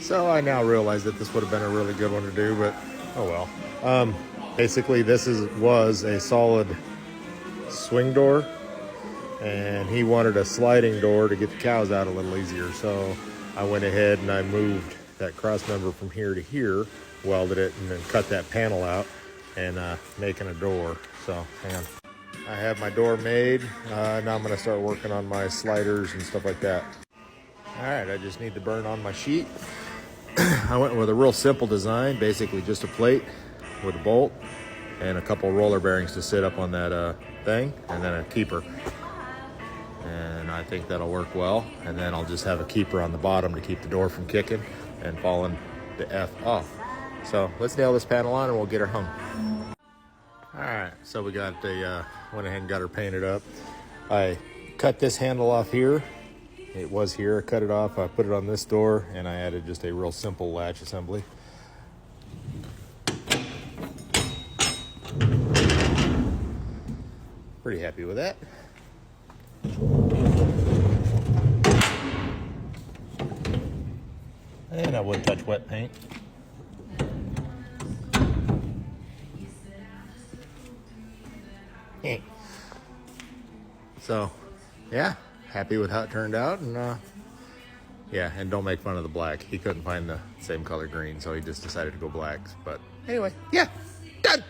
So I now realize that this would have been a really good one to do, but oh well. Basically, this was a solid swing door, and he wanted a sliding door to get the cows out a little easier. So I went ahead and I moved that cross member from here to here, welded it, and then cut that panel out and making a door. So hang on. I have my door made. Now I'm going to start working on my sliders and stuff like that. All right, I just need to burn on my sheet. I went with a real simple design, basically just a plate with a bolt and a couple roller bearings to sit up on that thing, and then a keeper. And I think that'll work well. And then I'll just have a keeper on the bottom to keep the door from kicking and falling the F off. So let's nail this panel on and we'll get her hung. All right, so we got the, went ahead and got her painted up. I cut this handle off here. It was here, I cut it off, I put it on this door, and I added just a real simple latch assembly. Pretty happy with that. And I wouldn't touch wet paint. So, yeah, happy with how it turned out, and yeah, and don't make fun of the black. He couldn't find the same color green, so he just decided to go black. But anyway, yeah, done.